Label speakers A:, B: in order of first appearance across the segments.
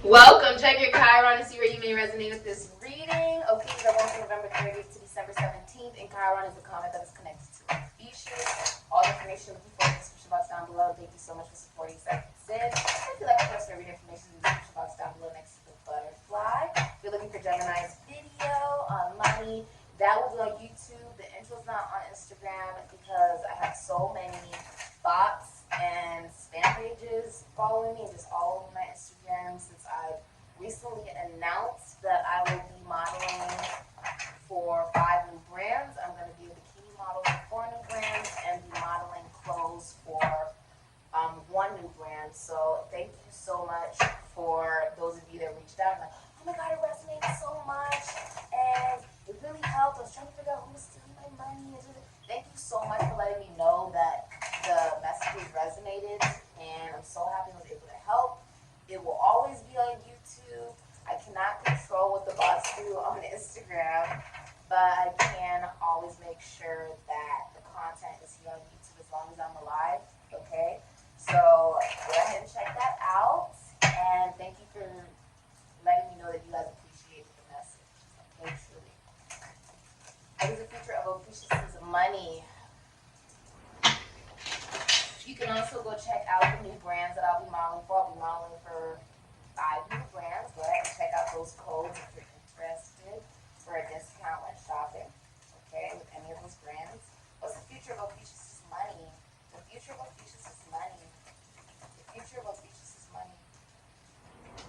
A: Welcome. Check your Chiron to see where you may resonate with this reading. Ophiuchus are born from November 30th to December 17th, and Chiron is the comet that is connected to Ophiuchus. All the information looking for the description box down below. Thank you so much for supporting Sikiksyd. If you like the personal reading information in the description box down below next to the butterfly. If you're looking for Gemini's video on money, that will be on YouTube. The intro's not on Instagram because I have so many bots and spam pages following me and just all over my Instagram since I recently announced that I will be modeling for 5 new brands. I'm going to be a bikini model for 4 new brands and be modeling clothes for 1 new brand. So thank you so much for those of you that reached out and like, oh my god, it resonated so much and it really helped. I was trying to figure out who was stealing my money. Thank you so much for letting me know that the messages resonated, and I'm so happy I was able to help. It will always be on YouTube. I cannot control what the bots do on Instagram, but I can always make sure that the content is here on YouTube as long as I'm alive, okay? So go ahead and check that out, and thank you for letting me know that you guys appreciated the message, okay, truly. What is the future of Ophiuchus' money? You can also go check out the new brands that I'll be modeling for. I'll be modeling for 5 new brands. Go ahead and check out those codes if you're interested for a discount when shopping, okay, with any of those brands. What's the future of Ophiuchus' money? The future of Ophiuchus' money. The future of Ophiuchus' money.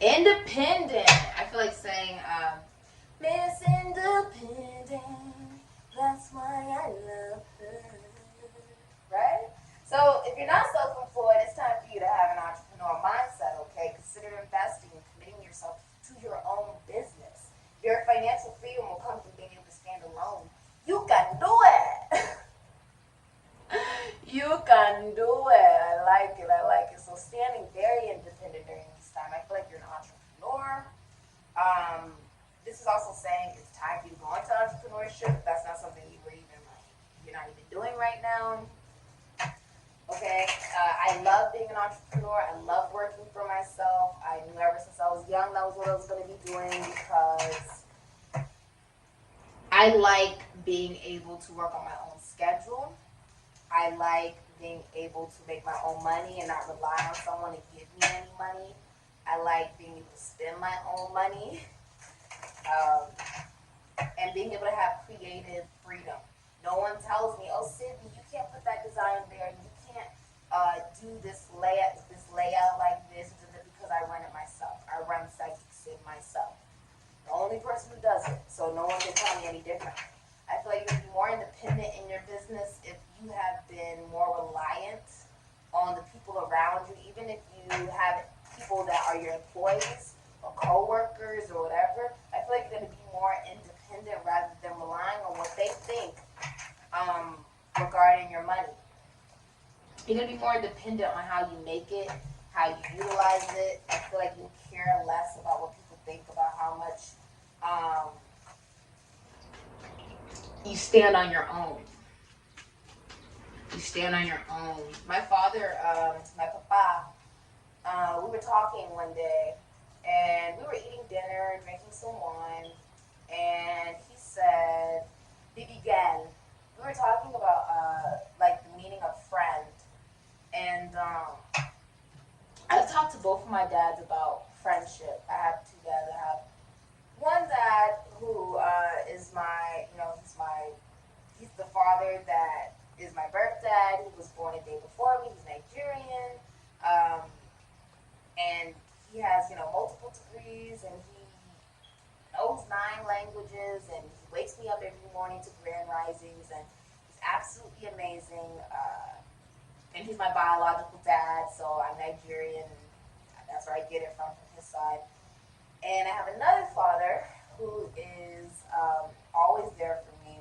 A: Independent. I feel like saying, Miss Independent. That's why I love her. Right? So if you're not self-employed, it's time for you to have an entrepreneur mindset, okay? Consider investing and committing yourself to your own business. Your financial freedom will come from being able to stand alone. You can do it. You can do it. I like it. I like it. So standing very independent during this time. I feel like you're an entrepreneur. This is also saying it's time for you to go into entrepreneurship. If that's not something you were even like, you're not even doing right now. Okay, I love being an entrepreneur. I love working for myself. I knew ever since I was young that was what I was going to be doing because I like being able to work on my own schedule. I like being able to make my own money and not rely on someone to give me any money. I like being able to spend my own money and being able to have creative freedom. No one tells me, oh, Sydney, you can't put that design there. You can't do this layout like this because I run it myself. I run Sikiksyd myself. The only person who does it, so no one can tell me any different. I feel like you're going to be more independent in your business if you have been more reliant on the people around you, even if you have people that are your employees or co-workers or whatever. I feel like you're going to be more independent rather than relying on what they think regarding your money. You're going to be more dependent on how you make it, how you utilize it. I feel like you care less about what people think about how much you stand on your own. You stand on your own. My father, my papa, we were talking one day, and we were eating dinner, drinking some wine, and he said, we were talking about like the meaning of friend, and I've talked to both of my dads about friendship. I have 2 dads. I have one dad who is my, he's the father that is my birth dad. He was born a day before me. He's Nigerian, and he has, multiple degrees, and he knows 9 languages, and he wakes me up every morning to grand risings, and he's absolutely amazing. And he's my biological dad, so I'm Nigerian, and that's where I get it from his side. And I have another father who is always there for me,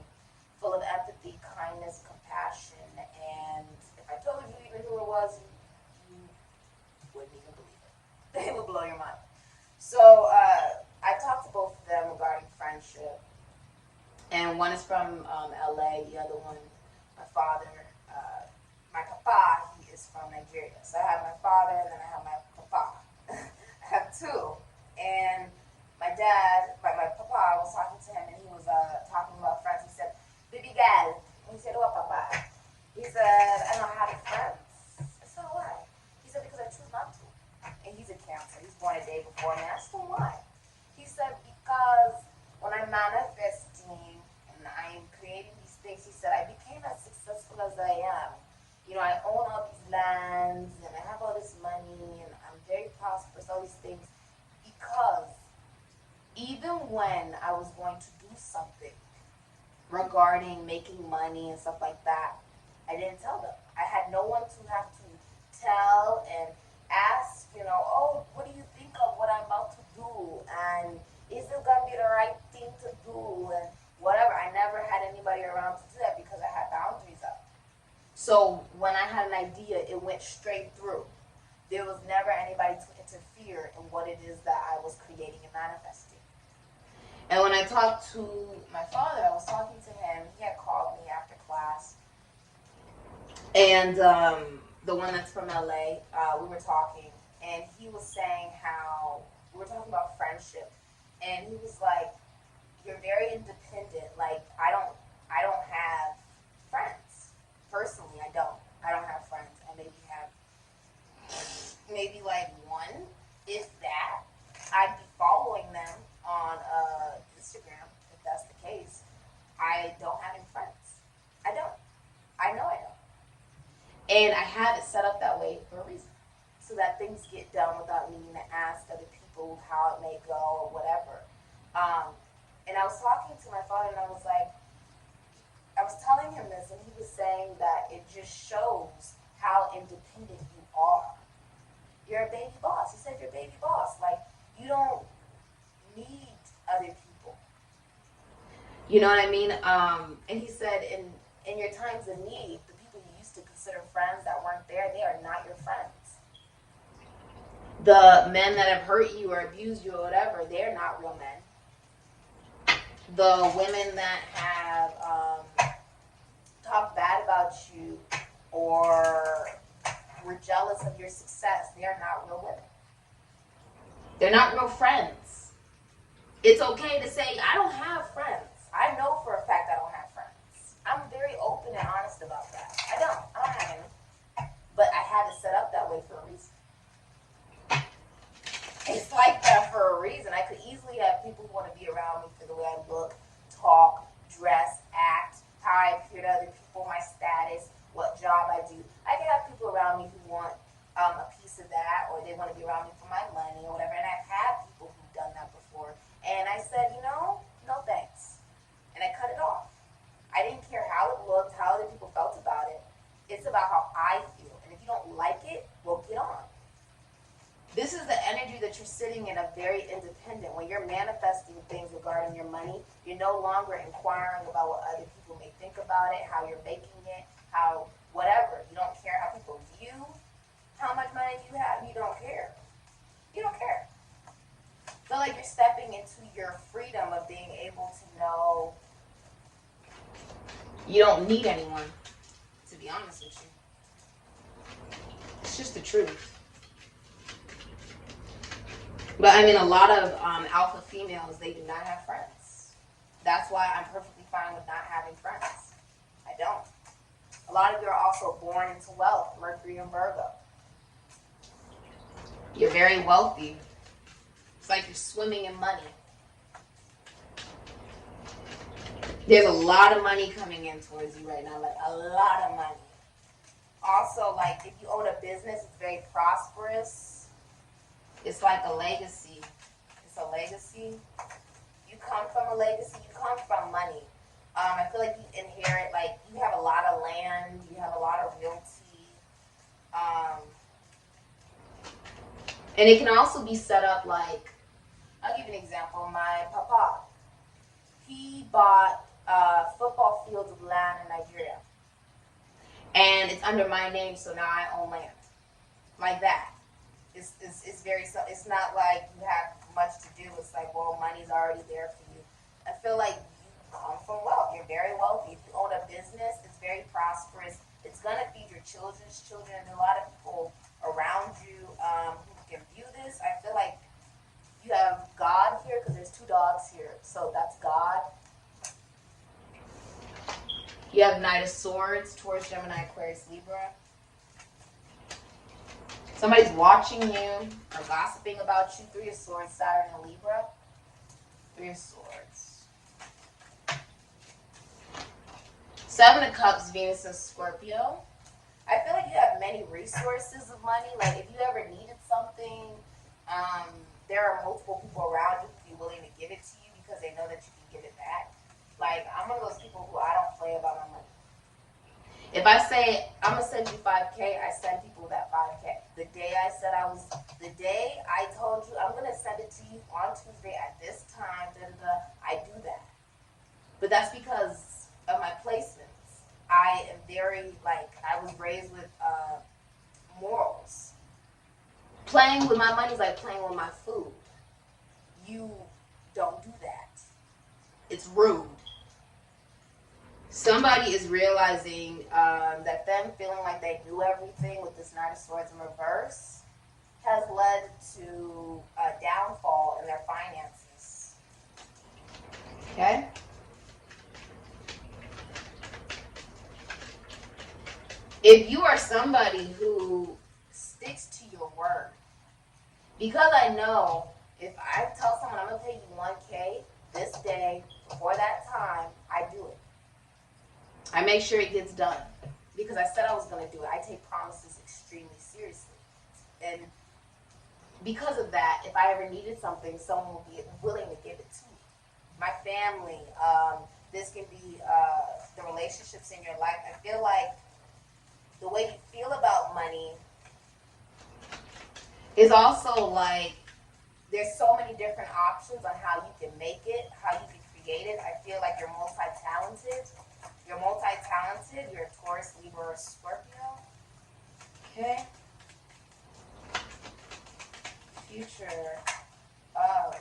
A: full of empathy, kindness, compassion, and if I told you even who it was, you wouldn't even believe it. It would blow your mind. So I talked to both of them regarding friendship, and one is from LA, the other one, my father, my papa, he is from Nigeria. So I have my father, and then I have my papa. I have 2. lands and I have all this money and I'm very prosperous, all these things, because even when I was going to do something regarding making money and stuff like that, I didn't tell them. I had no one to have to tell and ask, oh, what do you think of what I'm about to do? And is it going to be the right thing to do? And whatever. I never had anybody around to do that because I had boundaries up. So when I had an idea, it went straight through. There was never anybody to interfere in what it is that I was creating and manifesting. And when I talked to my father, I was talking to him. He had called me after class. And the one that's from LA, we were talking. And he was saying how, we were talking about friendship. And he was like, you're very independent. Like, I don't have friends. Personally, I don't have friends. I maybe like one, if that. I'd be following them on Instagram, if that's the case. I don't have any friends. I don't. I know I don't. And I have it set up that way for a reason. So that things get done without needing to ask other people how it may go or whatever. And I was talking to my father and I was telling him this, and he was saying that it just shows how independent you are. You're a baby boss. He said you're a baby boss. Like, you don't need other people. You know what I mean? And he said in your times of need, the people you used to consider friends that weren't there, they are not your friends. The men that have hurt you or abused you or whatever, they're not real men. The women that have talked bad about you or were jealous of your success, they are not real women. They're not real friends. It's okay to say, I don't have friends. I know for a fact I don't have friends. I'm very open and honest about that. I don't have any. But I had it set up that way for a reason. It's like that for a reason. I could easily have people who want to be around me for the way I look, talk, dress, act, how I appear to other people, my status, what job I do. I can have people around me who want a piece of that, or they want to be around me for my money or whatever. And I've had people who've done that before. And I said, no thanks. And I cut it off. I didn't care how it looked, how other people felt about it. It's about how I feel. And if you don't like it, well, get on. This is the energy that you're sitting in, a very independent. When you're manifesting things regarding your money, you're no longer inquiring about what other people may think about it, how you're making it, how whatever. You don't care how people view how much money you have. You don't care. You don't care. Feel like you're stepping into your freedom of being able to know you don't need anyone, to be honest with you. It's just the truth. But I mean, a lot of alpha females, they do not have friends. That's why I'm perfectly fine with not having friends. I don't. A lot of you are also born into wealth, Mercury and Virgo. You're very wealthy. It's like you're swimming in money. There's a lot of money coming in towards you right now, like a lot of money. Also, like if you own a business, it's very prosperous. It's like a legacy. It's a legacy. You come from a legacy. You come from money. I feel like you inherit, like you have a lot of land. You have a lot of realty. And it can also be set up like, I'll give you an example. My papa, he bought football fields of land in Nigeria. And it's under my name, so now I own land. Like that. It's very, it's not like you have much to do. It's like, well, money's already there for you. I feel like you come from wealth. You're very wealthy. If you own a business, it's very prosperous. It's going to feed your children's children. And a lot of people around you who can view this. I feel like you have God here because there's two dogs here. So that's God. You have Knight of Swords, Taurus, Gemini, Aquarius, Libra. Somebody's watching you or gossiping about you. Three of Swords, Saturn and Libra. Three of Swords. Seven of Cups, Venus and Scorpio. I feel like you have many resources. resources of money. Like if you ever needed something, there are multiple people around you who be willing to give it to you because they know that you can give it back. Like I'm one of those people who I don't play about my money. If I say I'm gonna send you 5K, I send people that 5K. The day I told you I'm gonna send it to you on Tuesday at this time, I do that. But that's because of my placements. I am very I was raised with morals. Playing with my money is like playing with my food. You don't do that. It's rude. Somebody is realizing that them feeling like they do everything with this Knight of Swords in reverse has led to a downfall in their finances. Okay? If you are somebody who sticks to your word, because I know if I tell someone I'm going to pay you 1K this day before that time, I do it. I make sure it gets done because I said I was going to do it. I take promises extremely seriously. And because of that, if I ever needed something, someone will be willing to give it to me. My family, this can be the relationships in your life. I feel like the way you feel about money is also like there's so many different options on how you can make it, how you can create it. I feel like you're multi-talented. You're a Taurus, Libra, or Scorpio. Okay. Future of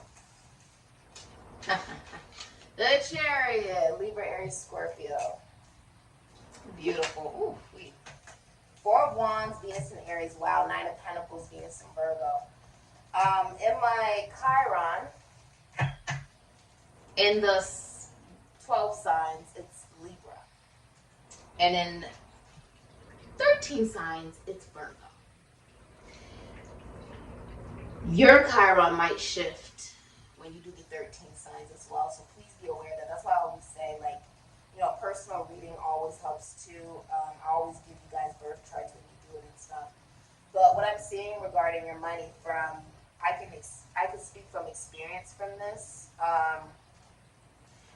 A: the Chariot, Libra, Aries, Scorpio. Beautiful. Ooh, sweet. Four of Wands, Venus and Aries. Wow. Nine of Pentacles, Venus and Virgo. In my Chiron, in the 12 signs, it's Libra. And in 13 signs, it's Virgo. Your Chiron might shift when you do the 13 signs as well. So please be aware that. That's why I always say, personal reading always helps too. I always give you guys birth charts when you do it and stuff. But what I'm seeing regarding your money I can speak from experience from this.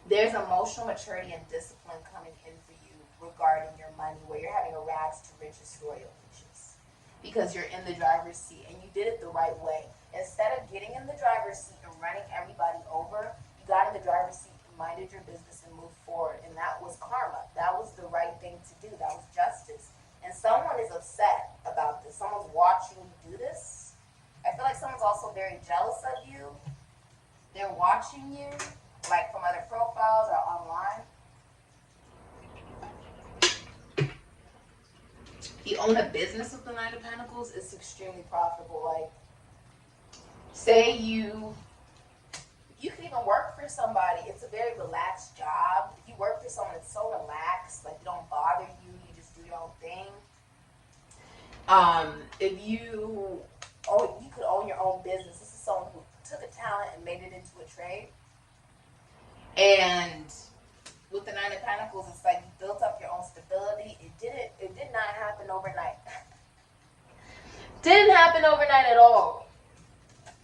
A: There's emotional maturity and discipline coming in for you regarding your money, where you're having a rags to riches story of riches. Because you're in the driver's seat and you did it the right way. Instead of getting in the driver's seat and running everybody over, you got in the driver's seat, minded your business, and moved forward. And that was karma. That was the right thing to do. That was justice. And someone is upset about this. Someone's watching you do this. I feel like someone's also very jealous of you. They're watching you, from other profiles or online. If you own a business with the Nine of Pentacles, it's extremely profitable. Say you can even work for somebody. It's a very relaxed job. If you work for someone, it's so relaxed. You don't bother you. You just do your own thing. If you could own your own business. This is someone who took a talent and made it into a trade. And with the Nine of Pentacles, it's like you built up your own stability. It did not happen overnight. Didn't happen overnight at all.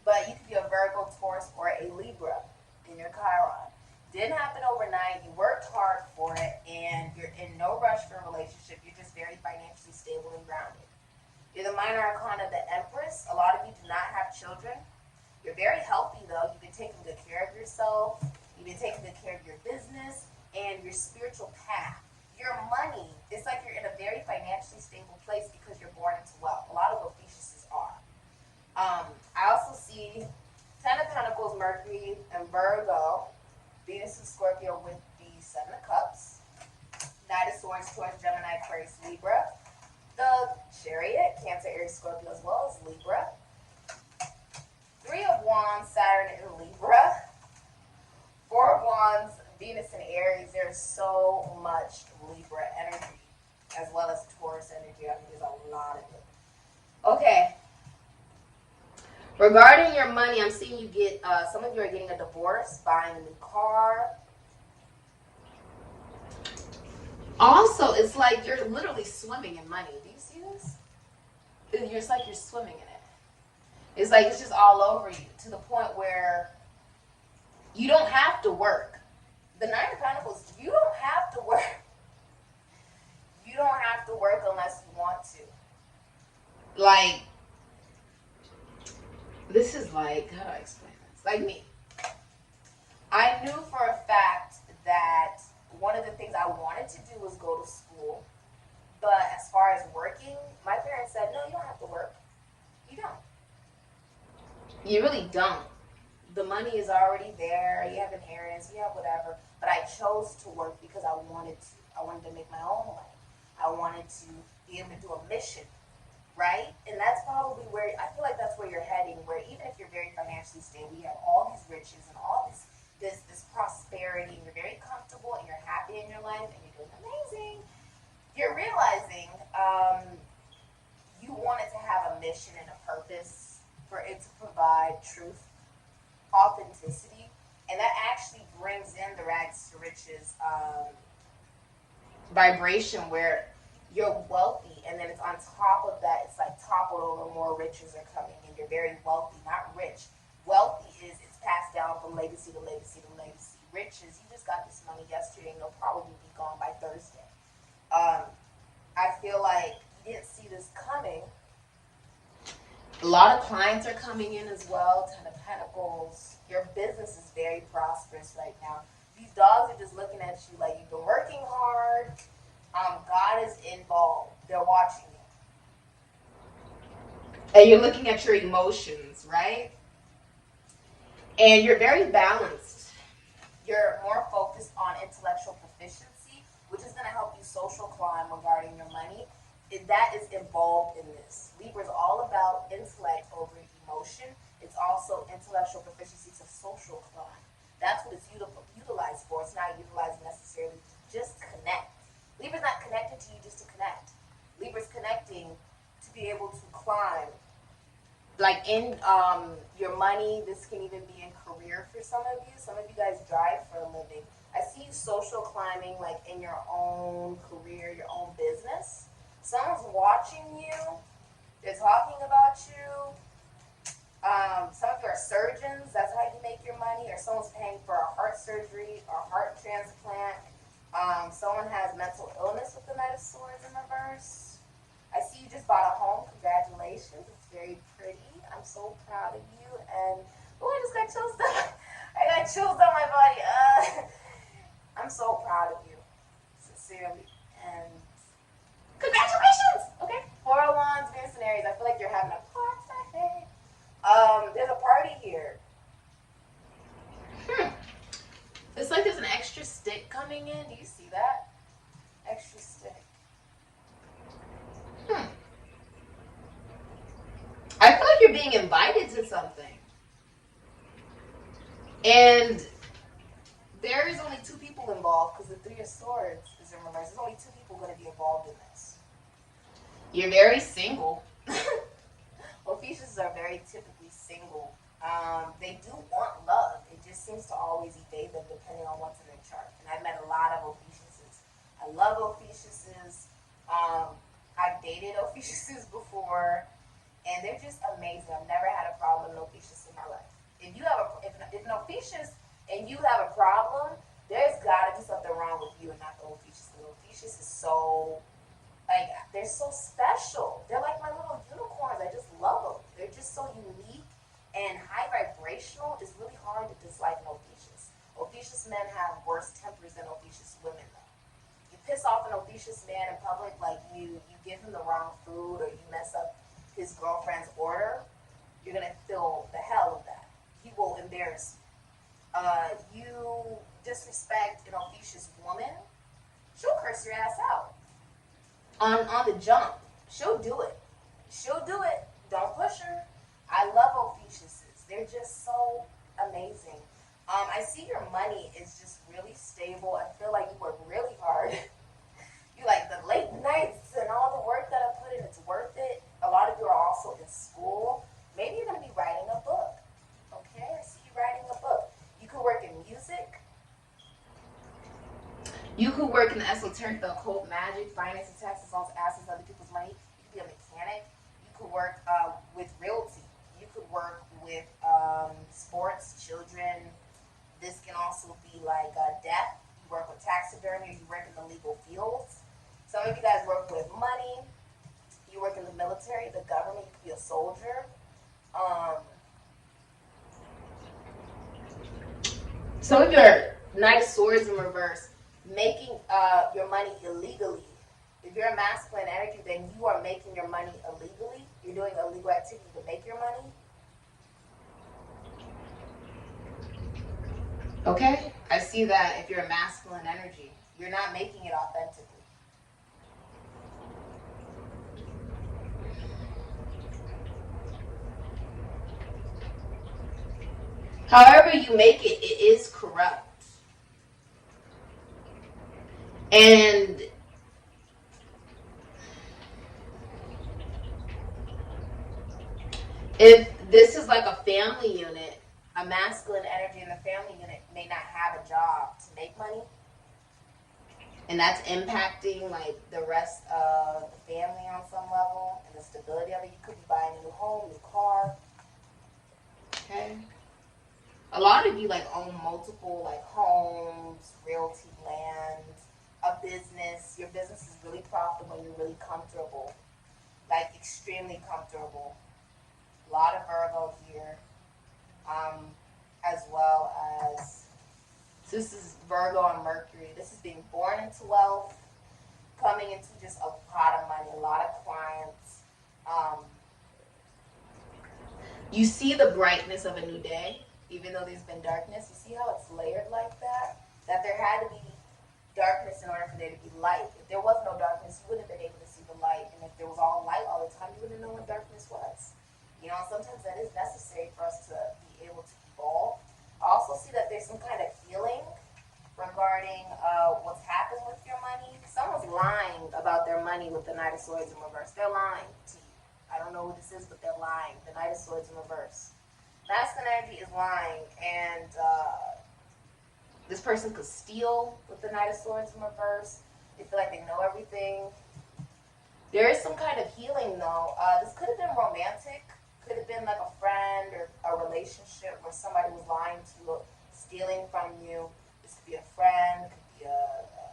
A: But you could be a Virgo, Taurus, or a Libra in your Chiron. Didn't happen overnight. You worked hard for it, and you're in no rush for a relationship. You're just very financially stable and grounded. You're the minor arcana, the Empress. A lot of you do not have children. You're very healthy, though. You've been taking good care of yourself. You've been taking good care of your business and your spiritual path. Your money, it's like you're in a very financially stable place because you're born into wealth. A lot of Ophiuchuses are. I also see Ten of Pentacles, Mercury, and Virgo, Venus and Scorpio with the Seven of Cups, Knight of Swords, Taurus, Gemini, Aquarius, Libra, the Chariot, Cancer, Aries, Scorpio, as well as Libra, Three of Wands, Saturn, and Libra, Four of Wands, Venus and Aries. There's so much Libra energy, as well as Taurus energy. I mean, there's a lot of it. Okay. Regarding your money, I'm seeing you get, some of you are getting a divorce, buying a new car. Also, it's like you're literally swimming in money. Do you see this? it's like you're swimming in it. It's like it's just all over you to the point where you don't have to work. The Nine of Pentacles, you don't have to work. You don't have to work unless you want to. Like, this is like, how do I explain this? Like me. I knew for a fact that one of the things I wanted to do was go to school. But as far as working, my parents said, no, you don't have to work. You don't. You really don't. The money is already there. You have inheritance. You have whatever. But I chose to work because I wanted to. I wanted to make my own money. I wanted to be able to do a mission, right? And that's probably where, I feel like that's where you're heading, where even if you're very financially stable, you have all these riches and all this prosperity, and you're very comfortable and you're happy in your life and you're doing amazing, you're realizing you wanted to have a mission and a purpose for it to provide truth, authenticity, and that actually brings in the rags to riches vibration where you're wealthy, and then it's on top of that, it's like toppled over, more riches are coming, and you're very wealthy, not rich. Wealthy is, it's passed down from legacy to legacy to legacy. Riches, you just got this money yesterday, and it'll probably be gone by Thursday. I feel like you didn't see this coming. A lot of clients are coming in as well. Ten of Pentacles. Your business is very prosperous right now. These dogs are just looking at you like you've been working hard. God is involved. They're watching you. And you're looking at your emotions, right? And you're very balanced. You're more focused on intellectual proficiency, which is going to help you social climb regarding your money. That is involved in this. Libra is all about intellect over emotion. It's also intellectual proficiency to social climb. That's what it's utilized for. It's not utilized necessarily to just connect. Libra's not connected to you just to connect. Libra's connecting to be able to climb. Like in your money, this can even be in career for some of you. Some of you guys drive for a living. I see you social climbing like in your own career, your own business. Someone's watching you. They're talking about you. Some of you are surgeons. That's how you make your money. Or someone's paying for a heart surgery or heart transplant. Someone has mental illness with the Knight of Swords in reverse. I see you just bought a home. Congratulations. It's very pretty. I'm so proud of you. And, oh, I just got chills down. I got chills down my body. I'm so proud of you. Sincerely. And congratulations! Okay. Four of Wands, Venus and Aries. I feel like you're having a party. There's a party here. It's like there's an extra stick coming in. Do you see that? Extra stick. I feel like you're being invited to something. And there is only two people involved because the Three of Swords is in reverse. There's only two people going to be involved in this. You're very single. Ophiuchus are very typically single. They do want love. It just seems to always evade them depending on what's in their chart. And I've met a lot of Ophiuchuses. I love Ophiuchuses. I've dated Ophiuchuses before, and they're just amazing. I've never had a problem with Ophiuchus in my life. If you have if an Ophiuchus and you have a problem, there's got to be something wrong with you and not the Ophiuchus. The Ophiuchus is so, like, they're so special. They're like my little unicorns. I just love them. They're just so unique and high vibrational. It's really hard to dislike an Ophiuchus. Ophiuchus men have worse tempers than Ophiuchus women, though. You piss off an Ophiuchus man in public, like you give him the wrong food or you mess up his girlfriend's order, you're going to feel the hell of that. He will embarrass you. You disrespect an Ophiuchus woman, she'll curse your ass out. On the jump. She'll do it. She'll do it. Don't push her. I love Ophiuchuses. They're just so amazing. I see your money is just really stable. I feel like you work really hard. You like the late nights and all the work that I put in, it's worth it. A lot of you are also in school. Maybe you're going to be writing a book. Okay, I see you writing a book. You could work in music. You could work in the esoteric, the occult, magic, finance, taxes, loans, assets, other people's money. You could be a mechanic. You could work military, the government. You could be a soldier. Some of your Knight of Swords in reverse, making your money illegally. If you're a masculine energy, then you are making your money illegally. You're doing illegal activity to make your money. Okay? I see that if you're a masculine energy, you're not making it authentically. However you make it, it is corrupt. And if this is like a family unit, a masculine energy in the family unit may not have a job to make money. And that's impacting like the rest of the family on some level and the stability of it. You could be buying a new home, new car. Okay. A lot of you like own multiple like homes, realty, land, a business. Your business is really profitable. You're really comfortable, like extremely comfortable. A lot of Virgo here, as well as, so this is Virgo and Mercury. This is being born into wealth, coming into just a lot of money, a lot of clients. You see the brightness of a new day, even though there's been darkness. You see how it's layered like that? That there had to be darkness in order for there to be light. If there was no darkness, you wouldn't have been able to see the light. And if there was all light all the time, you wouldn't know what darkness was. You know, sometimes that is necessary for us to be able to evolve. I also see that there's some kind of healing regarding what's happened with your money. Someone's lying about their money with the Knight of Swords in reverse. They're lying to you. I don't know who this is, but they're lying. The Knight of Swords in reverse. Masculine energy is lying, and this person could steal with the Knight of Swords in reverse. They feel like they know everything. There is some kind of healing, though. This could have been romantic. Could have been like a friend or a relationship where somebody was lying to you, stealing from you. This could be a friend, could be a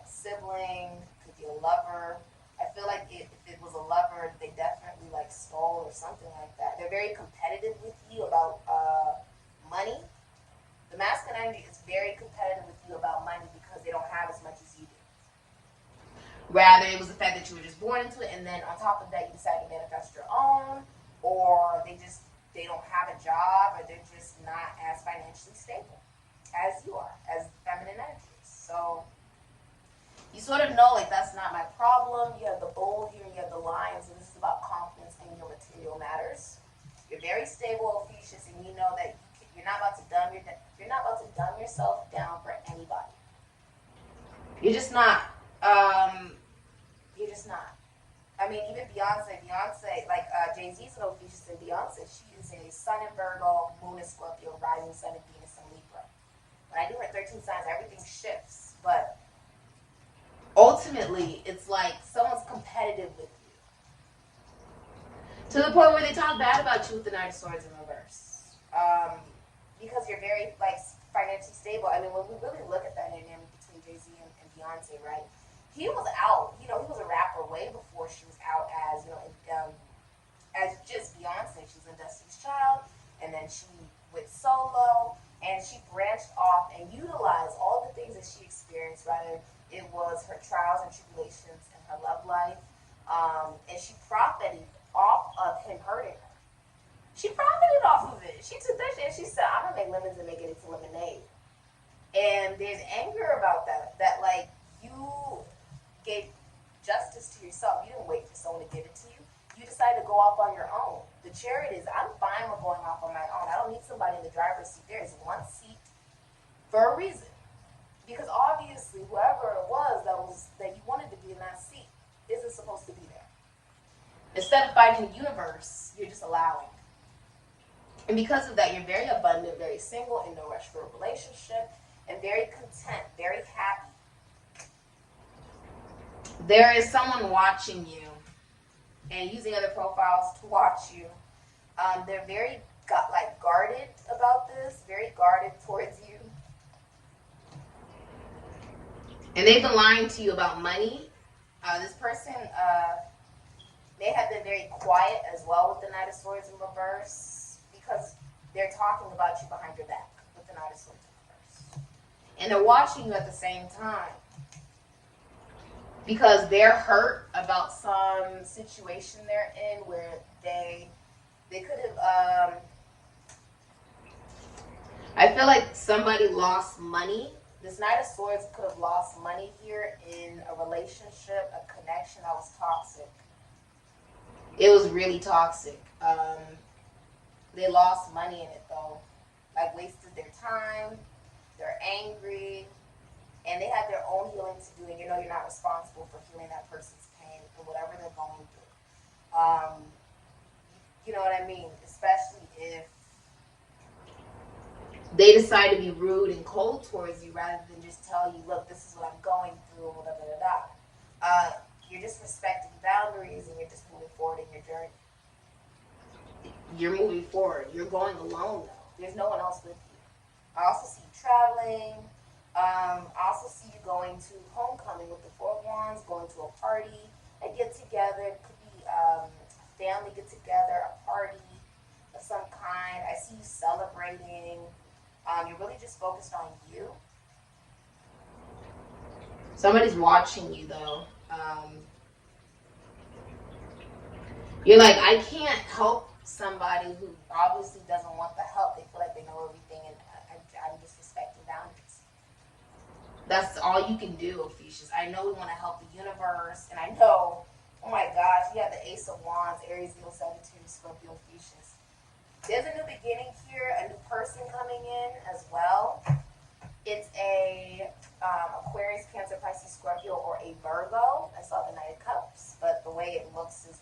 A: sibling, could be a lover. I feel like if it was a lover, they definitely like stole or something like that. They're very competitive with you about money. The masculine energy is very competitive with you about money because they don't have as much as you do. Rather, it was the fact that you were just born into it, and then on top of that, you decided to manifest your own, or they don't have a job, or they're just not as financially stable as you are, as feminine energies. So you sort of know, like, that's not my problem. You have the bull here, and you have the lion, so this is about confidence in your material matters. You're very stable, Ophiuchus, and you know that you're not about to dumb yourself down for anybody. You're just not. You're just not. I mean, even Beyonce, like Jay-Z's an Ophiuchus, and Beyonce, she is a sun in Virgo, moon in Scorpio, rising sun in Venus and Libra. When I do her 13 signs, everything shifts. But ultimately, it's like someone's competitive with you. To the point where they talk bad about you with the Knight of Swords in reverse. Because you're very, like, financially stable. I mean, when we really look at that dynamic between Jay-Z and Beyonce, right? He was out, he was a rapper way before she was out as, as just Beyonce. She was in Destiny's Child, and then she went solo, and she branched off and utilized all the things that she experienced, rather it was her trials and tribulations in her love life, and she profited off of him hurting her. She profited off of it. She took that shit and she said, I'm gonna make lemons and make it into lemonade. And there's anger about that like, you gave justice to yourself. You didn't wait for someone to give it to you. You decided to go off on your own. The Chariot is, I'm fine with going off on my own. I don't need somebody in the driver's seat. There is one seat for a reason. Because obviously, whoever it was that you wanted to be in that seat isn't supposed to be there. Instead of fighting the universe, you're just allowing. And because of that, you're very abundant, very single, in no rush for a relationship, and very content, very happy. There is someone watching you and using other profiles to watch you. They're very guarded about this, very guarded towards you. And they've been lying to you about money. This person may have been very quiet as well with the Knight of Swords in reverse, because they're talking about you behind your back with the Knight of Swords in reverse. And they're watching you at the same time, because they're hurt about some situation they're in where they could have, I feel like somebody lost money. This Knight of Swords could have lost money here in a relationship, a connection that was toxic. It was really toxic. They lost money in it though. Like, wasted their time, they're angry, and they have their own healing to do, and you know you're not responsible for healing that person's pain and whatever they're going through. You know what I mean? Especially if they decide to be rude and cold towards you rather than just tell you, look, this is what I'm going through, and whatever. You're just respecting boundaries, and you're just moving forward in your journey. You're moving forward. You're going alone, though. There's no one else with you. I also see you traveling. I also see you going to homecoming with the Four of Wands, going to a party, a get-together. It could be a family get-together, a party of some kind. I see you celebrating. You're really just focused on you. Somebody's watching you, though. You're like, I can't help somebody who obviously doesn't want the help. They feel like they know everything, and I'm just respecting boundaries. That's all you can do, Ophiuchus. I know we want to help the universe, and I know, oh my gosh, you have the Ace of Wands, Aries, Leo, Sagittarius, Scorpio, Ophiuchus. There's a new beginning here, a new person coming in as well. It's a Aquarius, Cancer, Pisces, Scorpio, or a Virgo. I saw the Knight of Cups, but the way it looks is,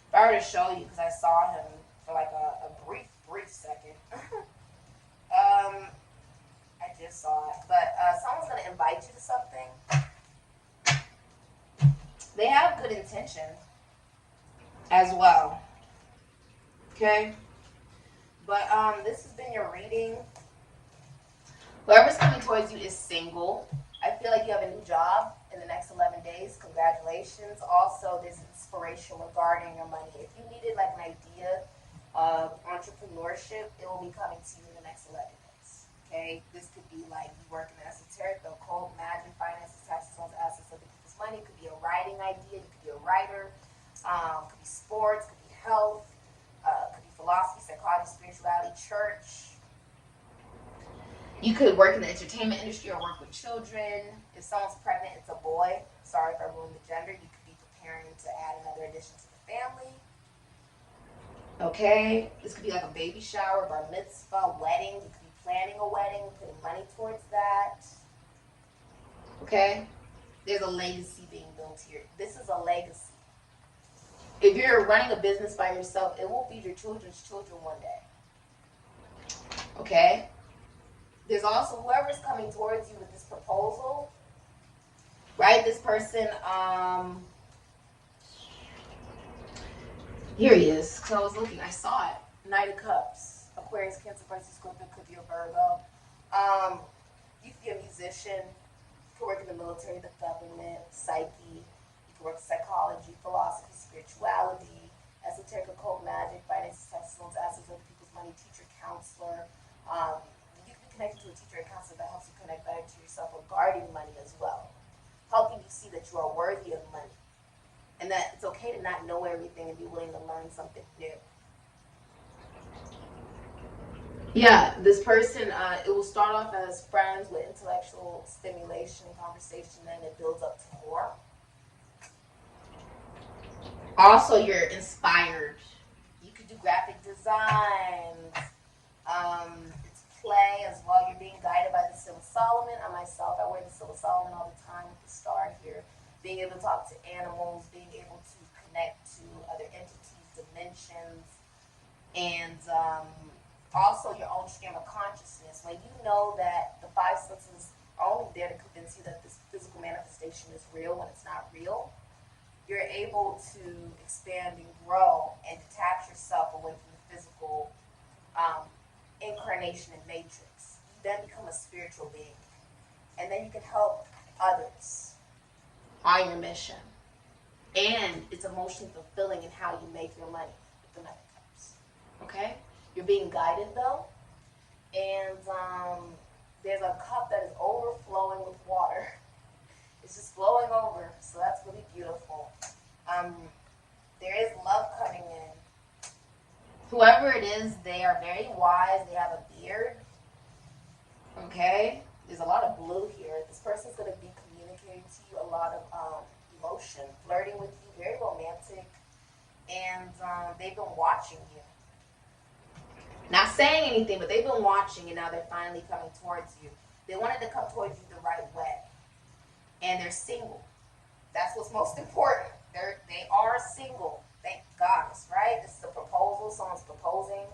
A: if I were to show you, because I saw him for like a brief second. I just saw it, but someone's going to invite you to something. They have good intention as well. Okay? But this has been your reading. Whoever's coming towards you is single. I feel like you have a new job in the next 11 days. Congratulations. Also, there's inspiration regarding your money. If you needed like an idea of entrepreneurship, it will be coming to you in the next 11 days. Okay? This could be like you work in the esoteric, the occult, magic, finances, taxes, loans, assets, other people's money. It could be a writing idea. You could be a writer. Could be sports. Could be health. Could be philosophy, psychology, spirituality, church. You could work in the entertainment industry or work with children. If someone's pregnant, it's a boy. Sorry if I ruined the gender. You could be preparing to add another addition to the family. Okay? This could be like a baby shower, bar mitzvah, wedding. You could be planning a wedding, putting money towards that. Okay? There's a legacy being built here. This is a legacy. If you're running a business by yourself, it will feed your children's children one day. Okay? There's also whoever's coming towards you with this proposal, right? This person, here he is. Because I was looking, I saw it. Knight of Cups, Aquarius, Cancer, Pisces, Scorpio, could be a Virgo. You could be a musician. You could work in the military, the government, psyche. You could work psychology, philosophy, spirituality, esoteric, occult, magic, finances, taxes, loans, assets, other people's money, teacher, counselor. Connected to a teacher or counselor that helps you connect better to yourself regarding money as well, helping you see that you are worthy of money and that it's okay to not know everything and be willing to learn something new. Yeah, this person, it will start off as friends with intellectual stimulation and conversation, then it builds up to more. Also, you're inspired. You could do graphic designs, play as well. You're being guided by the Silver Solomon. I myself, I wear the Silver Solomon all the time with the star here. Being able to talk to animals, being able to connect to other entities, dimensions, and also your own stream of consciousness. When you know that the five senses are only there to convince you that this physical manifestation is real when it's not real, you're able to expand and grow and detach yourself away from the physical incarnation and matrix. You then become a spiritual being, and then you can help others on your mission. And it's emotionally fulfilling in how you make your money with the Knight of Cups. Okay? You're being guided though. And there's a cup that is overflowing with water. It's just flowing over. So that's really beautiful. There is love coming in. Whoever it is, they are very wise. They have a beard. Okay? There's a lot of blue here. This person's going to be communicating to you a lot of emotion, flirting with you, very romantic. And they've been watching you. Not saying anything, but they've been watching, and now they're finally coming towards you. They wanted to come towards you the right way. And they're single. That's what's most important. They are single. Thank goddess, right? This is a proposal. Someone's proposing.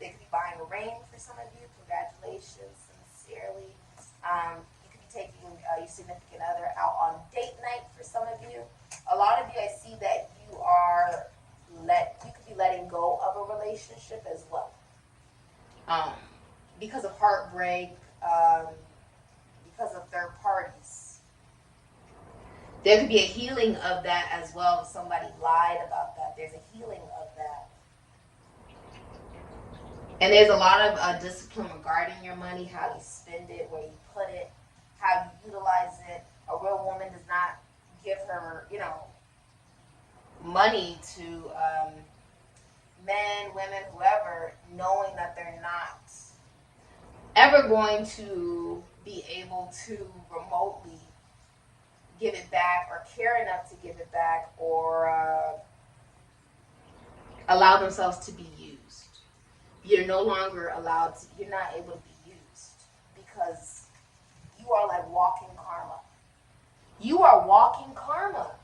A: They could be buying a ring for some of you. Congratulations, sincerely. You could be taking your significant other out on date night for some of you. A lot of you, I see that you could be letting go of a relationship as well. Because of heartbreak, because of third parties. There could be a healing of that as well. If somebody lied about that, there's a healing of that. And there's a lot of discipline regarding your money, how you spend it, where you put it, how you utilize it. A real woman does not give her, money to men, women, whoever, knowing that they're not ever going to be able to remotely give it back or care enough to give it back or allow themselves to be used. You're no longer allowed to, you're not able to be used because you are like walking karma. You are walking karma.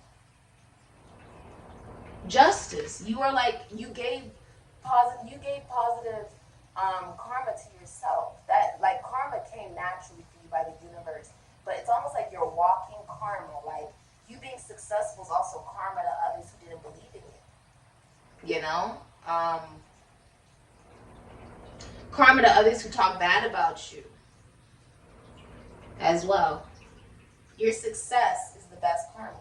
A: Justice. You are like, you gave positive karma to yourself. That like karma came naturally for you by the universe. But it's almost like you're walking karma. Like you being successful is also karma to others who didn't believe in you. Karma to others who talk bad about you as well. Your success is the best karma.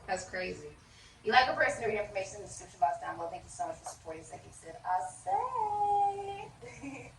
A: That's crazy. You like a person or your information in the description box down below. Thank you so much for supporting Sikiksyd. I say.